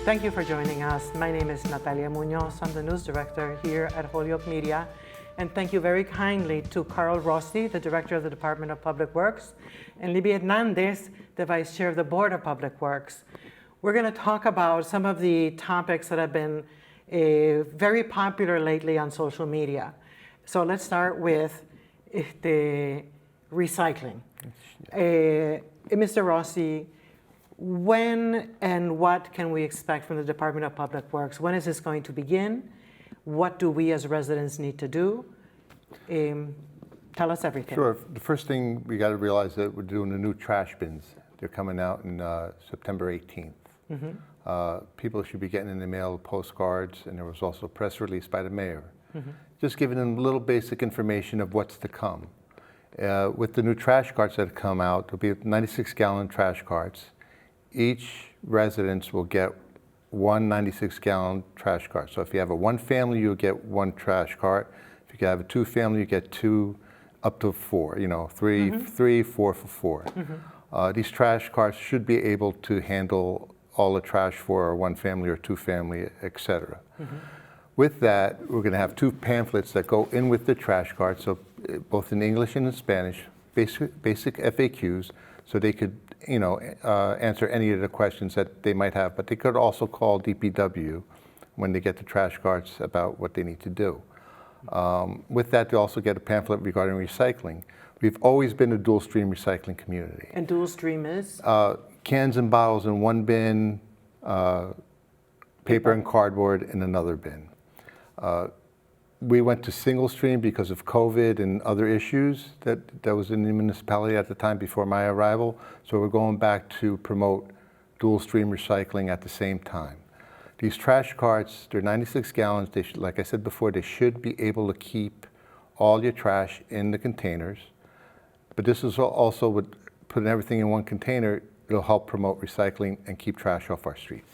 Thank you for joining us. My name is Natalia Munoz. I'm the news director here at Holyoke Media. And thank you very kindly to Carl Rossi, the director of the Department of Public Works, and Libby Hernandez, the vice chair of the Board of Public Works. We're going to talk about some of the topics that have been very popular lately on social media. So let's start with the recycling. Mr. Rossi, when and what can we expect from the Department of Public Works? When is this going to begin? What do we as residents need to do? Tell us everything. Sure. The first thing we got to realize that we're doing the new trash bins. They're coming out in September 18th. Mm-hmm. People should be getting in the mail postcards, and there was also a press release by the mayor, just giving them a little basic information of what's to come. With the new trash carts that have come out, there'll be 96-gallon trash carts. Each residence will get one 96-gallon trash cart. So if you have a one family, you'll get one trash cart. If you have a two family, you get two, up to four, three, 4 for 4. These trash carts should be able to handle all the trash for a one family or two family, etc. With that, we're going to have two pamphlets that go in with the trash cart, so both in English and in Spanish, basic FAQs, so they could answer any of the questions that they might have, but they could also call DPW when they get the trash carts about what they need to do. With that, they also get a pamphlet regarding recycling. We've always been a dual stream recycling community. And dual stream is? Cans and bottles in one bin, paper and cardboard in another bin. We went to single stream because of COVID and other issues that was in the municipality at the time before my arrival. So we're going back to promote dual stream recycling at the same time. These trash carts, they're 96 gallons. They should, like I said before, they should be able to keep all your trash in the containers. But this is also with putting everything in one container, it'll help promote recycling and keep trash off our streets.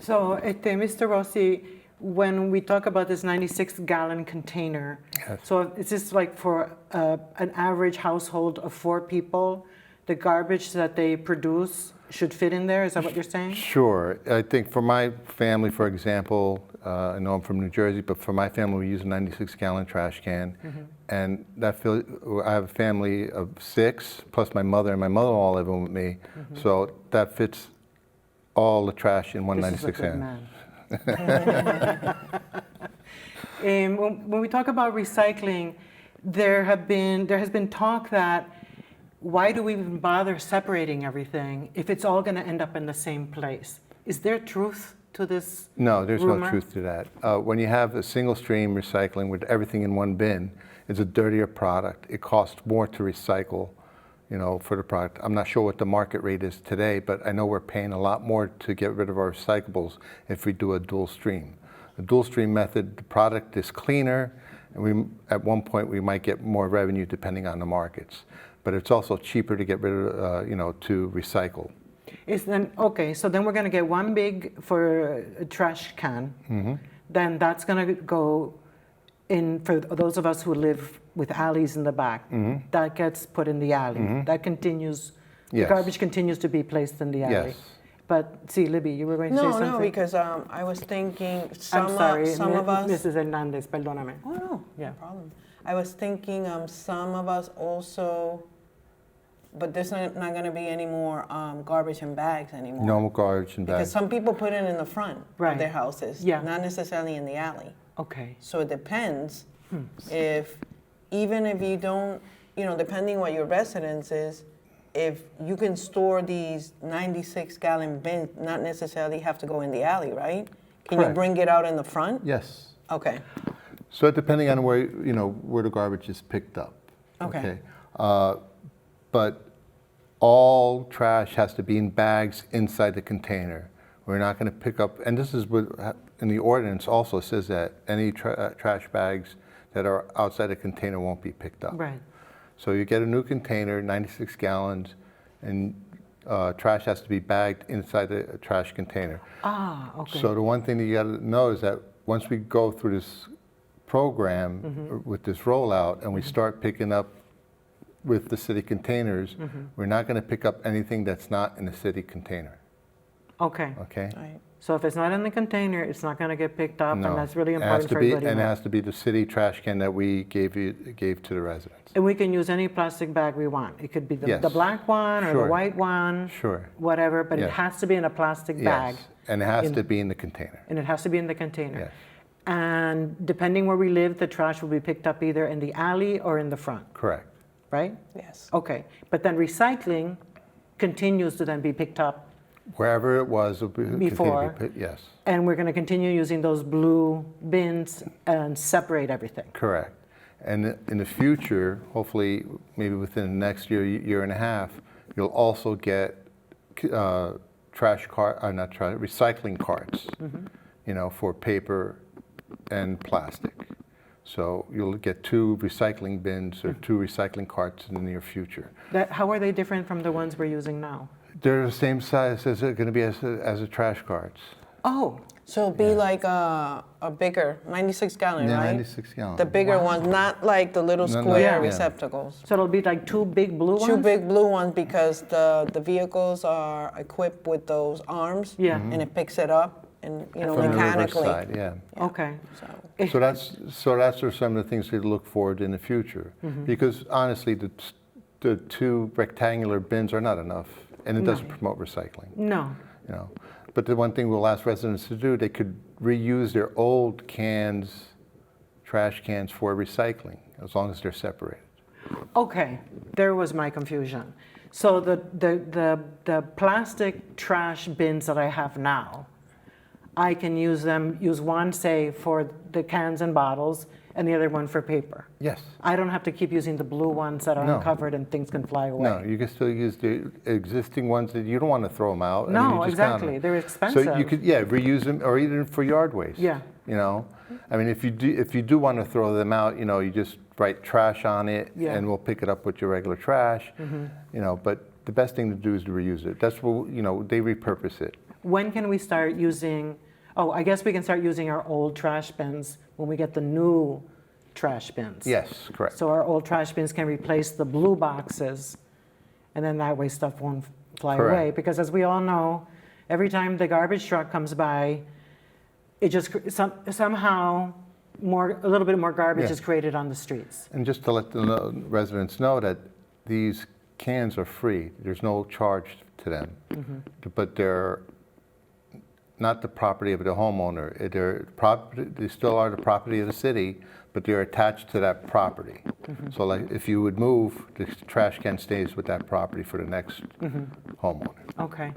So, Mr. Rossi, when we talk about this 96-gallon container, yes. So is this like for an average household of 4 people? The garbage that they produce should fit in there? Is that what you're saying? Sure. I think for my family, for example, I know I'm from New Jersey, but for my family, we use a 96-gallon trash can. And I have a family of 6, plus my mother and my mother-in-law living with me. So that fits all the trash in one 96 can. When we talk about recycling, there has been talk that why do we even bother separating everything if it's all going to end up in the same place? Is there truth to this? No, there's rumor? no truth to that. When you have a single stream recycling with everything in one bin, it's a dirtier product. It costs more to recycle, for the product. I'm not sure what the market rate is today, but I know we're paying a lot more to get rid of our recyclables if we do a dual stream. The dual stream method, the product is cleaner, and at one point we might get more revenue depending on the markets. But it's also cheaper to get rid of, to recycle. So then we're going to get one big for a trash can. Then that's going to go in for those of us who live with alleys in the back. That gets put in the alley. That continues. Yes. The garbage continues to be placed in the alley. Yes. But see, Libby, you were going to say something. No, because I was thinking I'm sorry, some of us. Mrs. Hernandez, perdóname. Oh no, Yeah. no problem. I was thinking some of us also, but there's not going to be any more garbage in bags anymore. No more garbage in bags. Because some people put it in the front of their houses, Yeah. not necessarily in the alley. Okay. So it depends if, even if you don't, depending what your residence is, if you can store these 96-gallon bins, not necessarily have to go in the alley, right? Can Correct. you bring it out in the front? Yes. Okay. So depending on where the garbage is picked up. Okay. But all trash has to be in bags inside the container. We're not going to pick up, and this is what in the ordinance also says that any trash bags that are outside the container won't be picked up. Right. So you get a new container, 96 gallons, and trash has to be bagged inside the trash container. Okay. So the one thing that you got to know is that once we go through this program with this rollout and we start picking up with the city containers, we're not going to pick up anything that's not in the city container. Okay. okay? Right. So if it's not in the container, it's not going to get picked up, No. and that's really It has important to for be, everybody to and it know. has to be the city trash can that we gave to the residents. And we can use any plastic bag we want. It could be the Yes. black one or the Sure. white one, Sure. whatever, but it Yes. has to be in a plastic bag, Yes, and it has in- to be in the container. and it has to be in the container. Yes, And depending where we live, the trash will be picked up either in the alley or in the front, correct. right? Yes. Okay, but then recycling continues to then be picked up, Wherever it was, it'll continue to Before. be put, yes, and we're going to continue using those blue bins and separate everything. correct. And in the future, hopefully, maybe within the next year and a half, you'll also get recycling carts, for paper and plastic. So you'll get 2 recycling bins or 2 recycling carts in the near future. How are they different from the ones we're using now? They're the same size as they're going to be as the trash carts. Oh, So it'll be like a bigger 96 gallon, Yeah, right? 96 gallon. The bigger ones, not like the little No, no, square yeah. receptacles. so it'll be like 2 big blue ones? 2 big blue ones because the vehicles are equipped with those arms. Yeah. And it picks it up and, From the reverse mechanically. side, yeah. Okay. So, So that's are some of the things to look forward in the future. Because honestly, the 2 rectangular bins are not enough, and it doesn't promote recycling. No. But the one thing we'll ask residents to do, they could reuse their old cans, trash cans for recycling, as long as they're separated. Okay, there was my confusion. So the plastic trash bins that I have now, I can use one, say, for the cans and bottles, and the other one for paper. Yes. I don't have to keep using the blue ones that are No. uncovered and things can fly away. No, you can still use the existing ones that you don't want to throw them out. No, you just count exactly. them. They're expensive. So you could, reuse them, or even for yard waste. Yeah. I mean, if you do want to throw them out, you just write trash on it, Yeah. and we'll pick it up with your regular trash. But the best thing to do is to reuse it. That's what they repurpose it. When can we start using, I guess we can start using our old trash bins when we get the new trash bins. Yes, correct. So our old trash bins can replace the blue boxes, and then that way stuff won't fly Correct. away. Because as we all know, every time the garbage truck comes by, it just somehow a little bit more garbage Yeah. is created on the streets. And just to let the residents know that these cans are free. There's no charge to them. But they're not the property of the homeowner. They still are the property of the city, but they're attached to that property. So like if you would move, the trash can stays with that property for the next homeowner. Okay.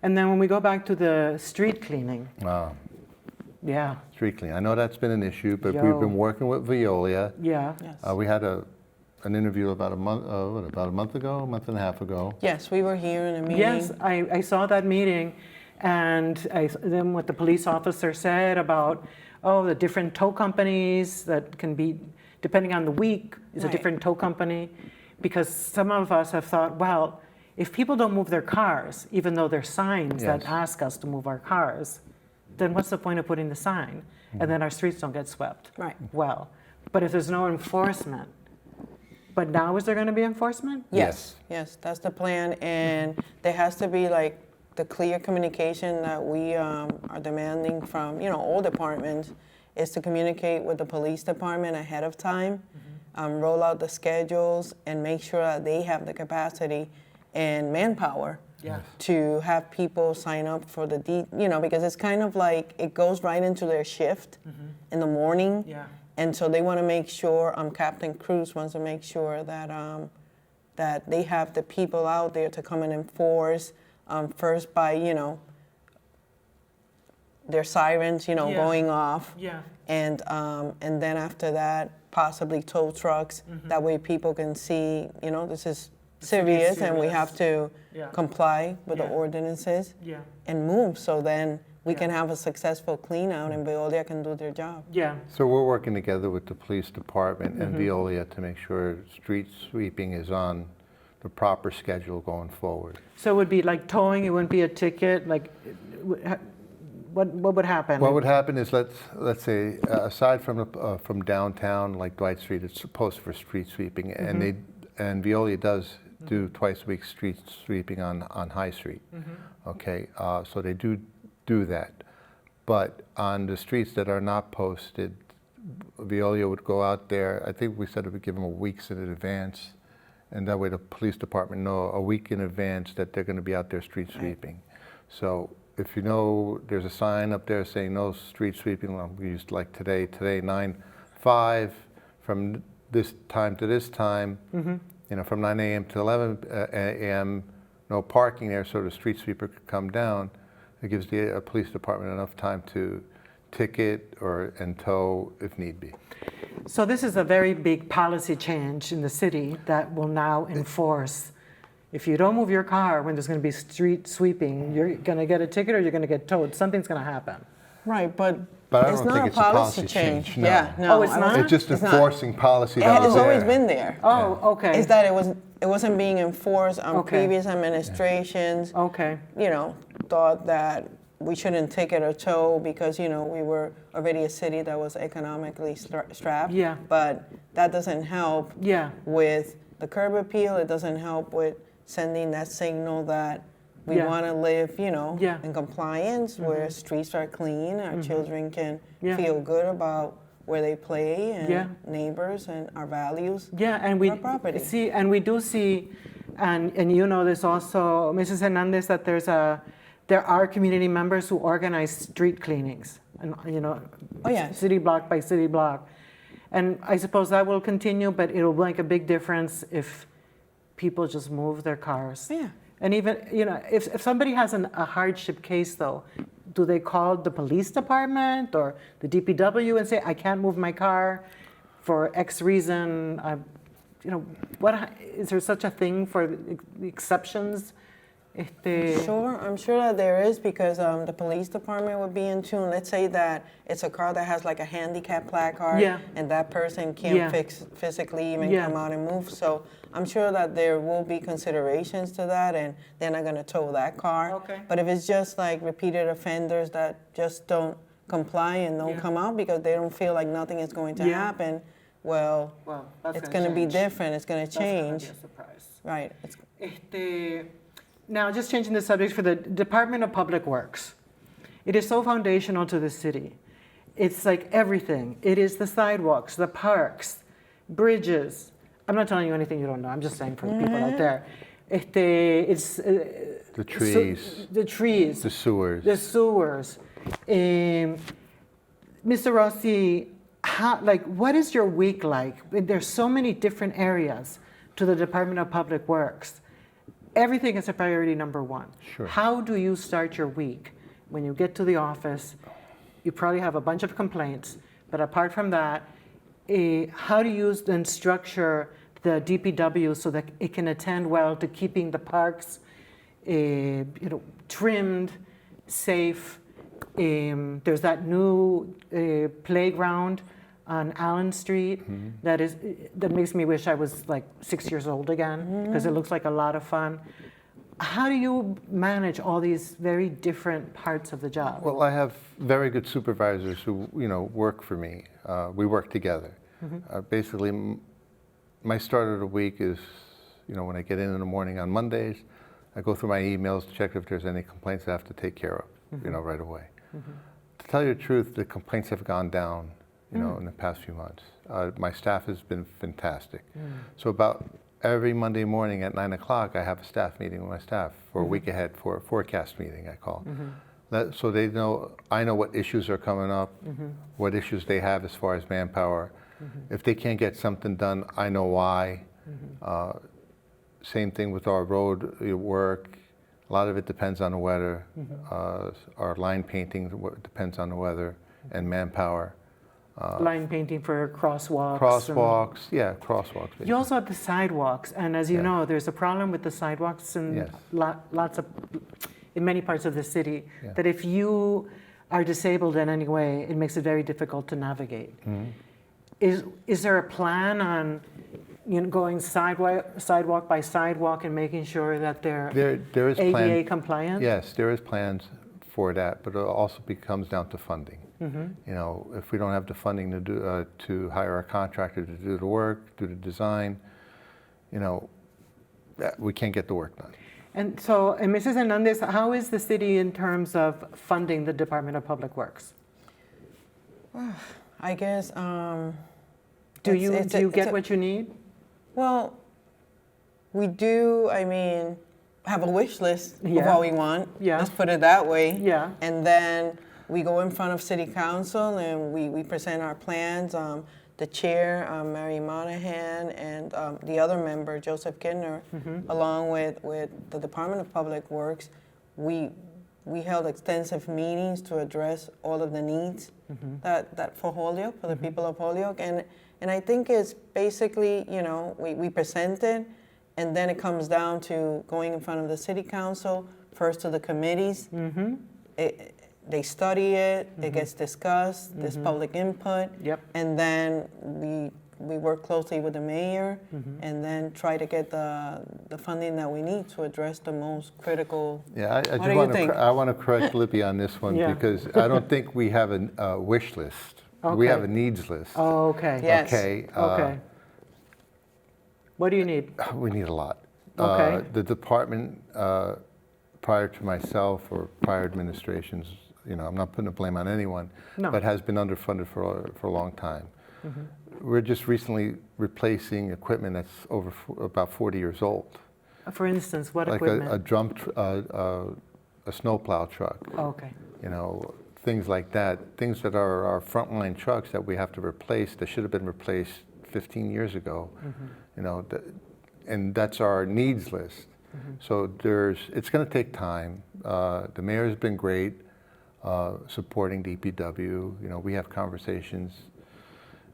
And then when we go back to the street cleaning, yeah, Street cleaning. I know that's been an issue, but Yo. we've been working with Veolia. yeah. yes. We had an interview about a month month and a half ago. Yes, we were here in a meeting. Yes, I saw that meeting, and then what the police officer said about, the different tow companies that can be, depending on the week, is a Right. different tow company. Because some of us have thought, well, if people don't move their cars, even though there's signs that Yes. ask us to move our cars, then what's the point of putting the sign? And then our streets don't get swept. Right. Well, but if there's no enforcement, but now is there going to be enforcement? Yes, yes, that's the plan, and there has to be like the clear communication that we are demanding from, all departments, is to communicate with the police department ahead of time, roll out the schedules, and make sure that they have the capacity and manpower Yeah. to have people sign up for because it's kind of like it goes right into their shift in the morning. Yeah. And so they want to make sure, Captain Cruz wants to make sure that that they have the people out there to come and enforce, first by, their sirens, Yeah. going off. Yeah. And then after that, possibly tow trucks. That way people can see, this is serious and we serious. have to Yeah. comply with the Yeah. ordinances Yeah. and move. So then we Yeah. can have a successful clean out and Veolia can do their job. Yeah. So we're working together with the police department and Veolia to make sure street sweeping is on the proper schedule going forward. So it would be like towing, it wouldn't be a ticket, like, what would happen? What would happen is, let's say, aside from downtown, like Dwight Street, it's supposed for street sweeping, and Veolia does do twice a week street sweeping on High Street. Okay, so they do that. But on the streets that are not posted, Veolia would go out there. I think we said it would give them a week's in advance, and that way the police department know a week in advance that they're going to be out there street sweeping. So if you know there's a sign up there saying no street sweeping, we used like today 9/5 from this time to this time, you know, from 9 a.m. to 11 a.m. no parking there, so the street sweeper could come down. It gives the police department enough time to ticket and tow if need be. So this is a very big policy change in the city that will now enforce, if you don't move your car when there's going to be street sweeping, you're going to get a ticket or you're going to get towed. Something's going to happen. Right, but I it's don't not think a it's a policy change. change, no. Yeah, no. Oh, it's I not? wasn't- It's just it's not. enforcing policy that And was it's always there. been there. Oh, okay. Is that it wasn't being enforced on Okay. previous administrations. Okay. You know, thought that we shouldn't ticket or tow because, you know, we were already a city that was economically strapped. Yeah. But that doesn't help Yeah. with the curb appeal. It doesn't help with sending that signal that we Yeah. want to live, you know, Yeah. in compliance where streets are clean, our children can Yeah. feel good about where they play and Yeah. neighbors and our values. Yeah, and we Our property. see, and we do see, and you know this also, Mrs. Hernandez, that there are community members who organize street cleanings, and you know, Oh, yes. city block by city block, and I suppose that will continue, but it'll make a big difference if people just move their cars. Yeah. And even, you know, if somebody has a hardship case though, do they call the police department or the DPW and say, I can't move my car for X reason? You know, is there such a thing for the exceptions? Sure, I'm sure that there is because the police department would be in tune. Let's say that it's a car that has like a handicap placard Yeah. and that person can't Yeah. physically even Yeah. come out and move. So I'm sure that there will be considerations to that and they're not going to tow that car. Okay. But if it's just like repeated offenders that just don't comply and don't Yeah. come out because they don't feel like nothing is going to Yeah. happen, well, That's it's going to be change. different. It's going to That's gonna change. be a surprise. Right. Now, just changing the subject for the Department of Public Works. It is so foundational to the city. It's like everything. It is the sidewalks, the parks, bridges. I'm not telling you anything you don't know. I'm just saying for the people out there. It's The trees, the trees, the sewers. the sewers. Mr. Rossi, what is your week like? There's so many different areas to the Department of Public Works. Everything is a priority number one. Sure. How do you start your week? When you get to the office, you probably have a bunch of complaints, but apart from that, how do you then structure the DPW so that it can attend well to keeping the parks trimmed, safe? There's that new playground on Allen Street that makes me wish I was like 6 years old again because it looks like a lot of fun. How do you manage all these very different parts of the job? Well, I have very good supervisors who, work for me. We work together. Basically, my start of the week is, when I get in the morning on Mondays, I go through my emails to check if there's any complaints I have to take care of, right away. To tell you the truth, the complaints have gone down, in the past few months. My staff has been fantastic. So about every Monday morning at 9 o'clock, I have a staff meeting with my staff for a week ahead, for a forecast meeting, I call. So they know, I know what issues are coming up, what issues they have as far as manpower. If they can't get something done, I know why. Same thing with our road work. A lot of it depends on the weather. Our line painting depends on the weather and manpower. Line painting for crosswalks. Crosswalks, yeah, crosswalks. You also have the sidewalks, and as you Yeah. know, there's a problem with the sidewalks in Yes. in many parts of the city. Yeah. That if you are disabled in any way, it makes it very difficult to navigate. Is there a plan on going sidewalk by sidewalk and making sure that they're There is ADA plan. compliant? Yes, there is plans for that, but it also comes down to funding. If we don't have the funding to do to hire a contractor to do the work, do the design, we can't get the work done. And so, and Mrs. Hernandez, how is the city in terms of funding the Department of Public Works? I guess. Do you get what you need? Well, we do. I mean, have a wish list of Yeah. what we want. Yeah. Let's put it that way. Yeah. And then we go in front of City Council and we present our plans. The chair, Mary Monahan, and the other member, Joseph Kidner, along with the Department of Public Works, we held extensive meetings to address all of the needs that for Holyoke, for the people of Holyoke. And I think it's basically, you know, we present it, and then it comes down to going in front of the City Council, first to the committees. They study it, it gets discussed, there's public input, Yep. and then we work closely with the mayor and then try to get the funding that we need to address the most critical. Yeah, I do just you want think? I want to correct Libby on this one Yeah. because I don't think we have a wish list. We have a Okay. needs list. Oh, okay. Yes. Okay. Okay. What do you need? We need a lot. Okay. The department, prior to myself or prior administrations, you know, I'm not putting the blame on anyone, No. but has been underfunded for a long time. We're just recently replacing equipment that's about 40 years old, For instance, what like equipment? a snowplow truck. Okay. You know, things like that, things that are our frontline trucks that we have to replace, that should have been replaced 15 years ago. You know, and that's our needs list. So it's going to take time. The mayor's been great supporting DPW. You know, we have conversations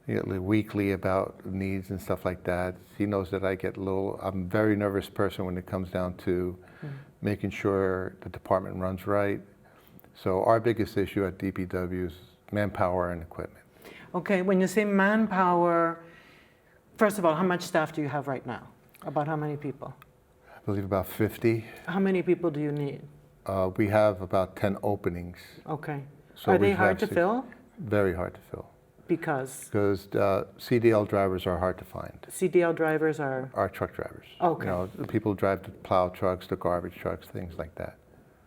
weekly about needs and stuff like that. He knows that I'm a very nervous person when it comes down to making sure the department runs right. So our biggest issue at DPW is manpower and equipment. Okay, when you say manpower, first of all, how much staff do you have right now? About how many people? I believe about 50. How many people do you need? We have about 10 openings. Okay. So Are we they should hard have to fill? Very hard to fill. Because Because CDL drivers are hard to find. CDL drivers are, Our truck drivers. Okay. You know, the people who drive the plow trucks, the garbage trucks, things like that.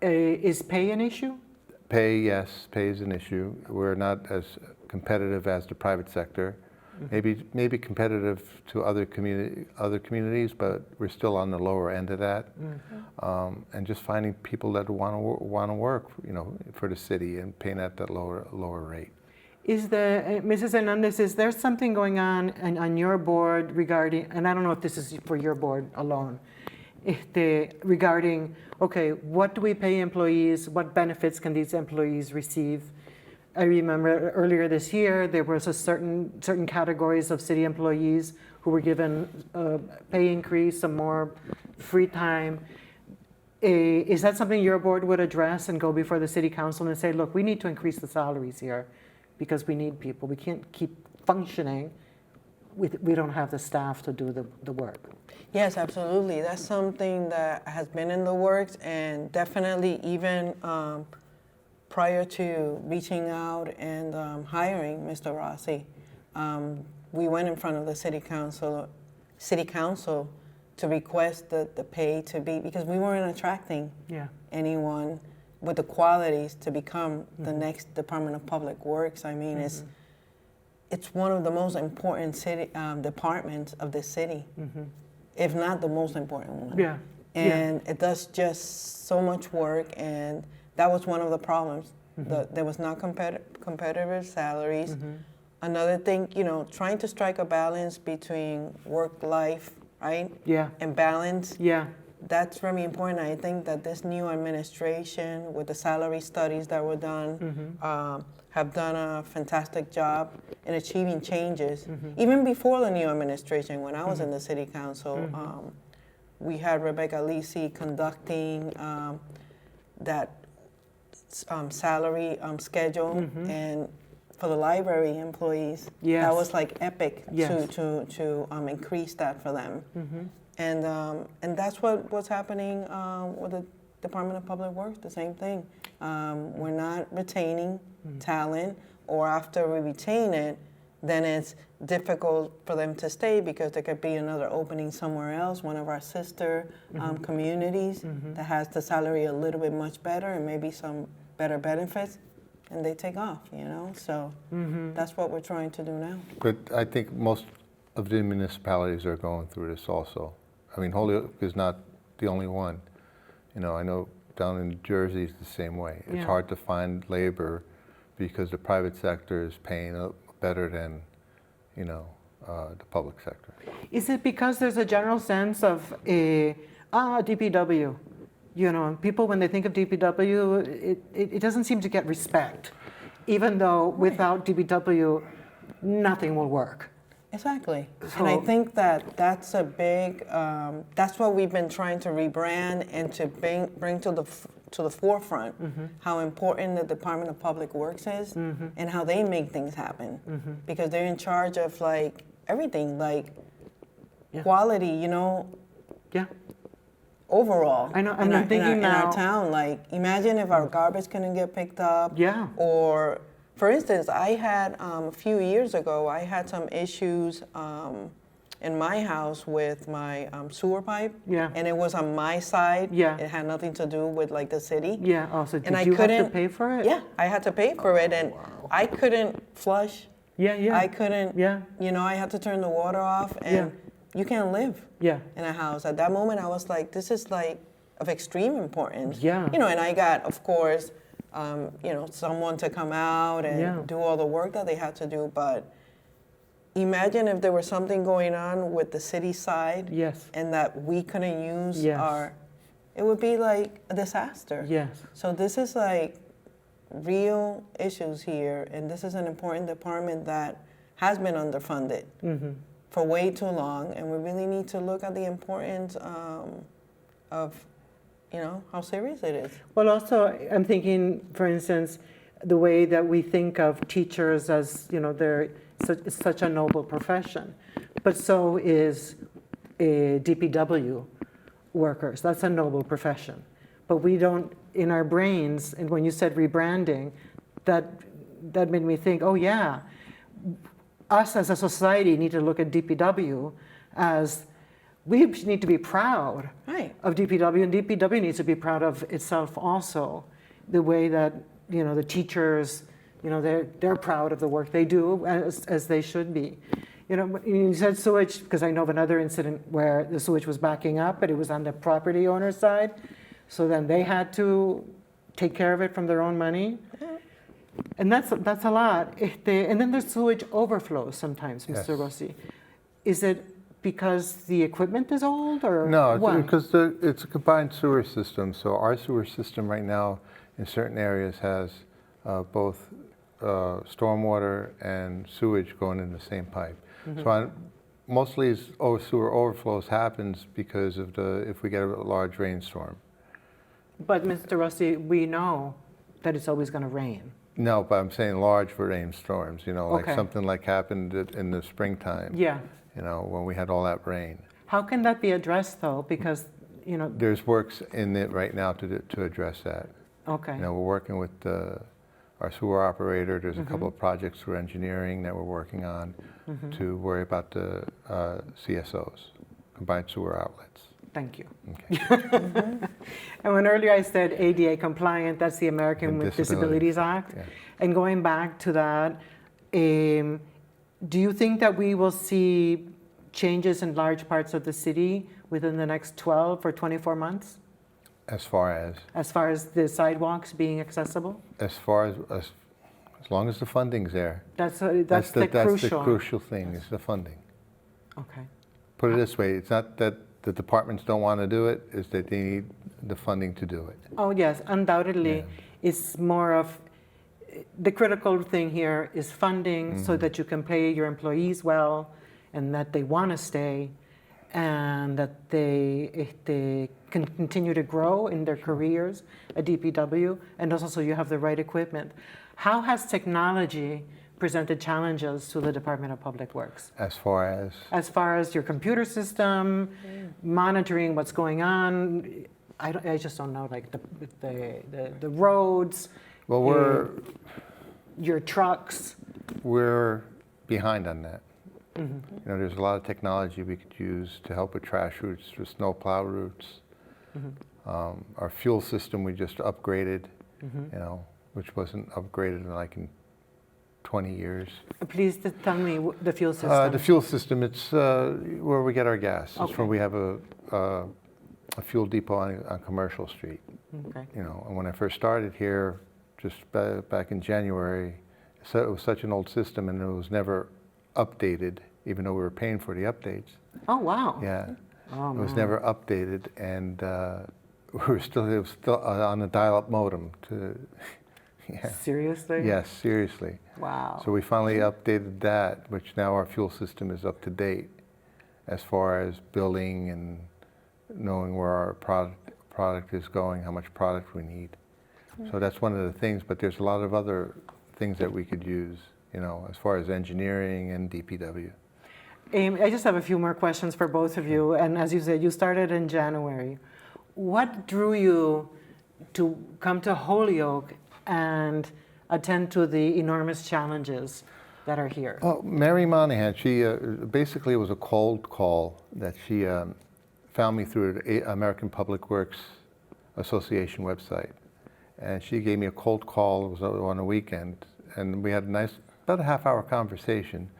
is pay an issue? Pay, yes, pay is an issue. We're not as competitive as the private sector. Maybe competitive to other communities, but we're still on the lower end of that. And just finding people that want to work, you know, for the city and paying at that lower rate. Mrs. Hernandez, is there something going on your board regarding, and I don't know if this is for your board alone, regarding, okay, what do we pay employees? What benefits can these employees receive? I remember earlier this year, there was a certain categories of city employees who were given a pay increase, some more free time. Is that something your board would address and go before the city council and say, look, we need to increase the salaries here because we need people. We can't keep functioning. We don't have the staff to do the work. Yes, absolutely. That's something that has been in the works, and definitely even prior to reaching out and hiring Mr. Rossi, we went in front of the city council to request the pay to be, because we weren't attracting Yeah. anyone with the qualities to become the next Department of Public Works. I mean, it's one of the most important city departments of the city, if not the most important one. Yeah. And it does just so much work, and that was one of the problems. There was not competitive salaries. Another thing, you know, trying to strike a balance between work-life, right? Yeah. And balance. Yeah. That's very important. I think that this new administration, with the salary studies that were done, have done a fantastic job in achieving changes. Even before the new administration, when I was in the city council, we had Rebecca Lisi conducting that salary schedule, and for the library employees, Yes. that was like epic Yes. to increase that for them. And that's what's happening with the Department of Public Works, the same thing. We're not retaining talent, or after we retain it, then it's difficult for them to stay because there could be another opening somewhere else, one of our sister communities that has the salary a little bit much better and maybe some better benefits, and they take off, you know? So that's what we're trying to do now. But I think most of the municipalities are going through this also. I mean, Holyoke is not the only one. You know, I know down in Jersey it's the same way. It's Yeah. hard to find labor because the private sector is paying better than, you know, the public sector. Is it because there's a general sense of DPW? You know, people when they think of DPW, it doesn't seem to get respect, even though without DPW, nothing will work. Exactly. And I So- think that that's a big, that's what we've been trying to rebrand and to bring to the forefront how important the Department of Public Works is and how they make things happen. Because they're in charge of like everything, like Yeah. quality, you know, Yeah. overall. I know, in I'm our, thinking in our now- town. Like, imagine if our garbage couldn't get picked up. Yeah. Or, for instance, I had a few years ago, I had some issues in my house with my sewer pipe. Yeah. And it was on my side. Yeah. It had nothing to do with like the city. Yeah. Oh, so did I you have to couldn't- pay for it? Yeah, I had to pay for it, and I couldn't flush. Yeah. Yeah. I couldn't. Yeah. You know, I had to turn the water off, and you can't live Yeah. in a house. At that moment, I was like, this is like of extreme importance. Yeah. You know, and I got, of course, you know, someone to come out and Yeah. do all the work that they had to do. But imagine if there was something going on with the city side Yes. and that we couldn't use Yes. it would be like a disaster. Yes. So this is like real issues here, and this is an important department that has been underfunded for way too long, and we really need to look at the importance of, you know, how serious it is. Well, also, I'm thinking, for instance, the way that we think of teachers as, you know, it's such a noble profession, but so is DPW workers. That's a noble profession. But we don't, in our brains, and when you said rebranding, that made me think, oh yeah, us as a society need to look at DPW as, we need to be proud Right. of DPW, and DPW needs to be proud of itself also. The way that, you know, the teachers, you know, they're proud of the work they do, as they should be. You know, you said sewage, because I know of another incident where the sewage was backing up, but it was on the property owner's side. So then they had to take care of it from their own money. And that's a lot. And then there's sewage overflows sometimes, Mr. Yes. Rossi. Is it because the equipment is old, or No, why? it's because it's a combined sewer system. So our sewer system right now in certain areas has both stormwater and sewage going in the same pipe. So mostly sewer overflows happens because of if we get a large rainstorm. But Mr. Rossi, we know that it's always going to rain. No, but I'm saying large rainstorms, you know, like Okay. something like happened in the springtime. Yeah. You know, when we had all that rain. How can that be addressed, though? Because, you know, There's works in it right now to address that. okay. You know, we're working with our sewer operator. There's a couple of projects through engineering that we're working on to worry about the CSOs, combined sewer outlets. Thank you. Okay. And when earlier I said ADA compliant, that's the American And with Disabilities. Disabilities Act. Yeah. And going back to that, do you think that we will see changes in large parts of the city within the next 12 or 24 months, As far as the sidewalks being accessible? as long as the funding's there. That's That's the the crucial. crucial thing is the funding. Okay. Put it this way, it's not that the departments don't want to do it, it's that they need the funding to do it. Oh, yes, undoubtedly. It's more of, the critical thing here is funding so that you can pay your employees well and that they want to stay and that they can continue to grow in their careers at DPW, and also so you have the right equipment. How has technology presented challenges to the Department of Public Works? As far as your computer system, monitoring what's going on, I just don't know, like the roads, well, your trucks. we're behind on that. You know, there's a lot of technology we could use to help with trash routes, with snow plow routes. Our fuel system we just upgraded, you know, which wasn't upgraded in 20 years. Please tell me the fuel system. The fuel system, it's where we get our gas. It's where we have a fuel depot on Commercial Street. Okay. You know, and when I first started here, just back in January, so it was such an old system and it was never updated, even though we were paying for the updates. Oh, wow. Yeah, Oh, it was man. never updated, and it was still on a dial-up modem. Yeah. Seriously? Yes, seriously. Wow. So we finally updated that, which now our fuel system is up to date as far as billing and knowing where our product is going, how much product we need. So that's one of the things, but there's a lot of other things that we could use, you know, as far as engineering and DPW. I just have a few more questions for both of you. And as you said, you started in January. What drew you to come to Holyoke and attend to the enormous challenges that are here? Oh, Mary Monahan, she basically it was a cold call that she found me through the American Public Works Association website. And she gave me a cold call, it was on a weekend, and we had a nice, about a half-hour conversation,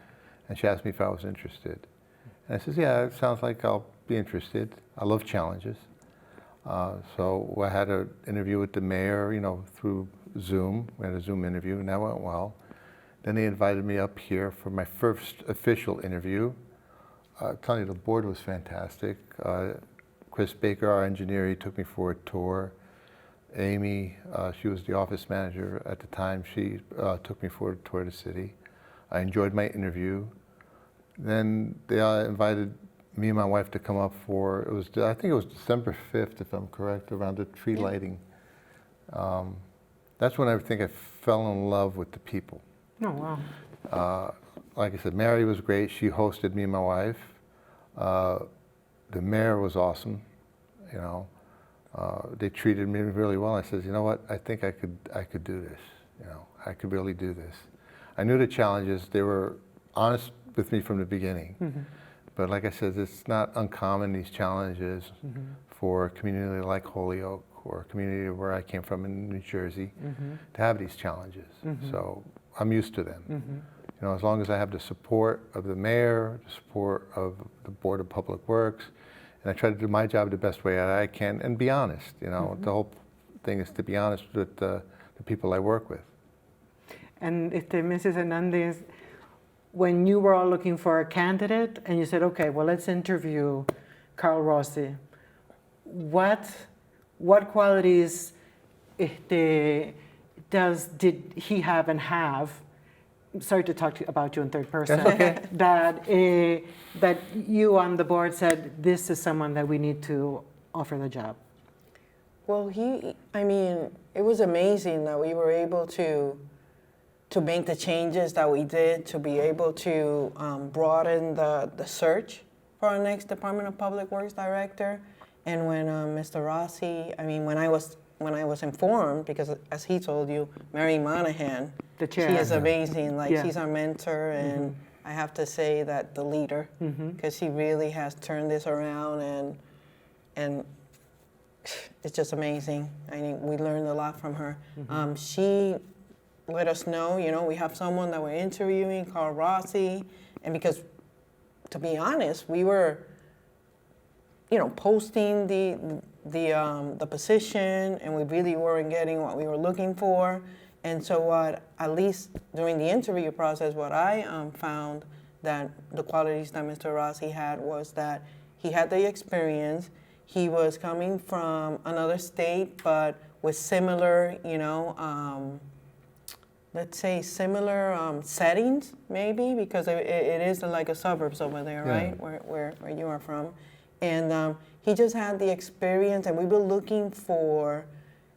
and she asked me if I was interested. And I said, yeah, it sounds like I'll be interested. I love challenges. So I had an interview with the mayor, you know, through Zoom. We had a Zoom interview, and that went well. Then they invited me up here for my first official interview. I'm telling you, the board was fantastic. Chris Baker, our engineer, he took me for a tour. Amy, she was the office manager at the time, she took me for a tour of the city. I enjoyed my interview. Then they invited me and my wife to come up for, I think it was December 5th, if I'm correct, around the tree lighting. That's when I think I fell in love with the people. Oh, wow. Like I said, Mary was great. She hosted me and my wife. The mayor was awesome, you know. They treated me really well. I said, you know what, I think I could do this. You know, I could really do this. I knew the challenges. They were honest with me from the beginning. But like I said, it's not uncommon, these challenges, for a community like Holyoke or a community where I came from in New Jersey to have these challenges. So I'm used to them. You know, as long as I have the support of the mayor, the support of the Board of Public Works, and I try to do my job the best way that I can and be honest. You know, the whole thing is to be honest with the people I work with. And Mrs. Hernandez, when you were all looking for a candidate and you said, okay, well, let's interview Carl Rossi, what qualities did he have and have? Sorry to talk about you in third person. That's okay. That you on the board said, this is someone that we need to offer the job. Well, I mean, it was amazing that we were able to make the changes that we did, to be able to broaden the search for our next Department of Public Works director. And when Mr. Rossi, I mean, when I was informed, because as he told you, Mary Monahan, The chair. she is amazing. Like, Yeah. she's our mentor, and I have to say that the leader, because she really has turned this around, and it's just amazing. I think we learned a lot from her. She let us know, you know, we have someone that we're interviewing, Carl Rossi, and because, to be honest, we were, you know, posting the position, and we really weren't getting what we were looking for. And so what, at least during the interview process, what I found that the qualities that Mr. Rossi had was that he had the experience. He was coming from another state, but with similar, you know, let's say similar settings, maybe, because it is like a suburbs over there, Yeah. right, where you are from. And he just had the experience, and we were looking for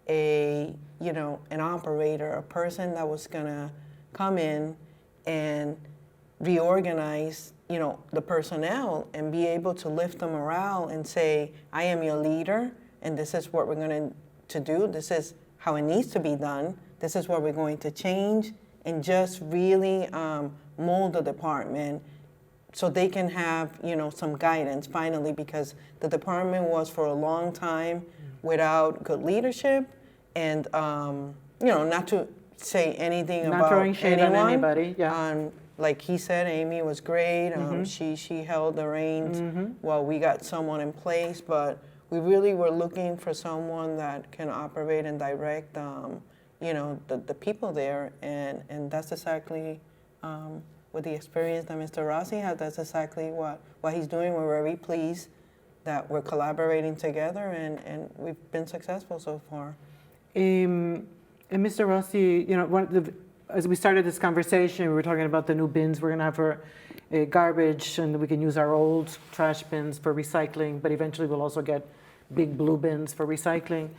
you know, an operator, a person that was gonna come in and reorganize, you know, the personnel and be able to lift the morale and say, I am your leader, and this is what we're going to do. This is how it needs to be done. This is what we're going to change, and just really mold the department so they can have, some guidance finally, because the department was for a long time without good leadership and, not to say anything Not about throwing shade on anyone. anybody, yeah. Like he said, Amy was great. She held the reins while we got someone in place, but we really were looking for someone that can operate and direct, the people there, and that's exactly with the experience that Mr. Rossi had. That's exactly what he's doing. We're very pleased that we're collaborating together, and we've been successful so far. And Mr. Rossi, as we started this conversation, we were talking about the new bins we're going to have for garbage, and we can use our old trash bins for recycling, but eventually we'll also get big blue bins for recycling.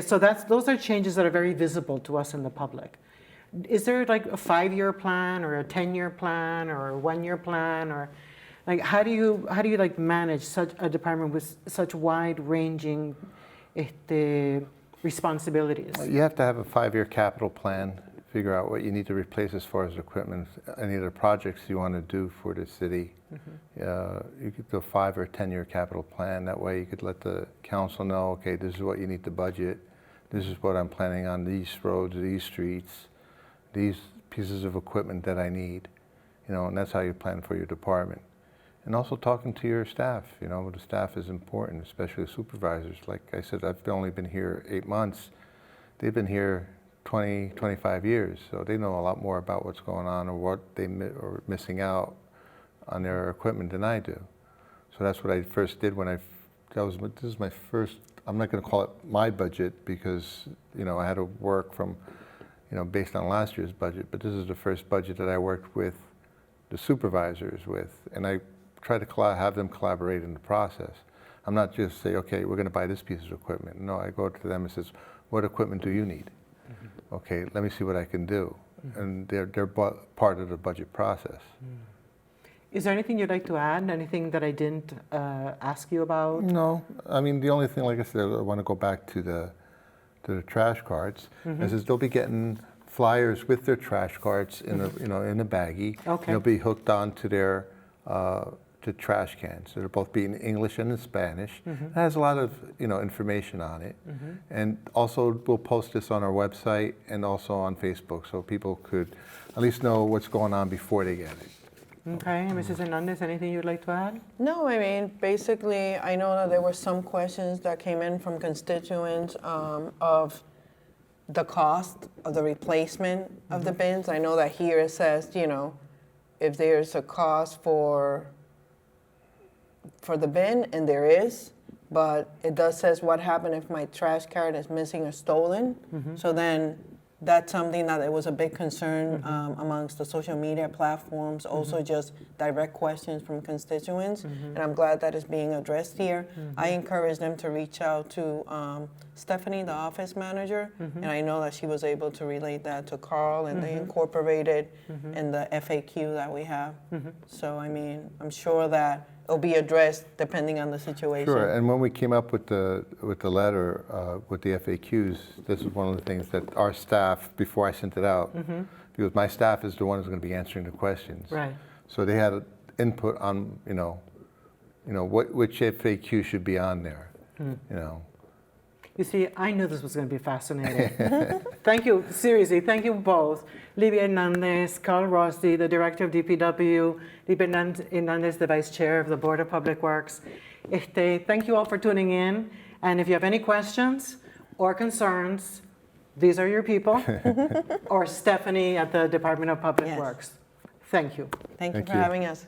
So those are changes that are very visible to us in the public. Is there like a 5-year plan or a 10-year plan or a 1-year plan, or like how do you like manage such a department with such wide-ranging responsibilities? You have to have a 5-year capital plan, figure out what you need to replace as far as equipment, any of the projects you want to do for the city. You could do a 5 or 10-year capital plan. That way you could let the council know, okay, this is what you need to budget. This is what I'm planning on these roads, these streets, these pieces of equipment that I need. And that's how you plan for your department. And also talking to your staff, the staff is important, especially the supervisors. Like I said, I've only been here 8 months. They've been here 20, 25 years, so they know a lot more about what's going on or what they are missing out on their equipment than I do. So that's what I first did when this is my first, I'm not going to call it my budget because, I had to work from, based on last year's budget, but this is the first budget that I worked with the supervisors with, and I try to have them collaborate in the process. I'm not just say, okay, we're going to buy this piece of equipment. No, I go to them and says, what equipment do you need? Okay, let me see what I can do. And they're part of the budget process. Is there anything you'd like to add? Anything that I didn't ask you about? No, I mean, the only thing, like I said, I want to go back to the trash carts. It says they'll be getting flyers with their trash carts in a in a baggie. Okay. They'll be hooked onto their to trash cans. So they'll both be in English and in Spanish. It has a lot of information on it. And also we'll post this on our website and also on Facebook, so people could at least know what's going on before they get it. Okay, Mrs. Hernandez, anything you'd like to add? No, I mean, basically, I know that there were some questions that came in from constituents of the cost of the replacement of the bins. I know that here it says, if there's a cost for the bin, and there is, but it does says what happened if my trash cart is missing or stolen. So then that's something that it was a big concern amongst the social media platforms, also just direct questions from constituents, and I'm glad that is being addressed here. I encourage them to reach out to Stephanie, the office manager, and I know that she was able to relate that to Carl, and they incorporated in the FAQ that we have. So, I mean, I'm sure that it'll be addressed depending on the situation. Sure, and when we came up with the letter with the FAQs, this is one of the things that our staff, before I sent it out, because my staff is the one who's going to be answering the questions. Right. So they had input on, which FAQ should be on there. You see, I knew this was going to be fascinating. Thank you, seriously, thank you both. Libby Hernandez, Carl Rossi, the Director of DPW, Libby Hernandez, the Vice Chair of the Board of Public Works. Thank you all for tuning in. And if you have any questions or concerns, these are your people, or Stephanie at the Department of Public Yes. Works. Thank you. Thank you Thank for you. having us.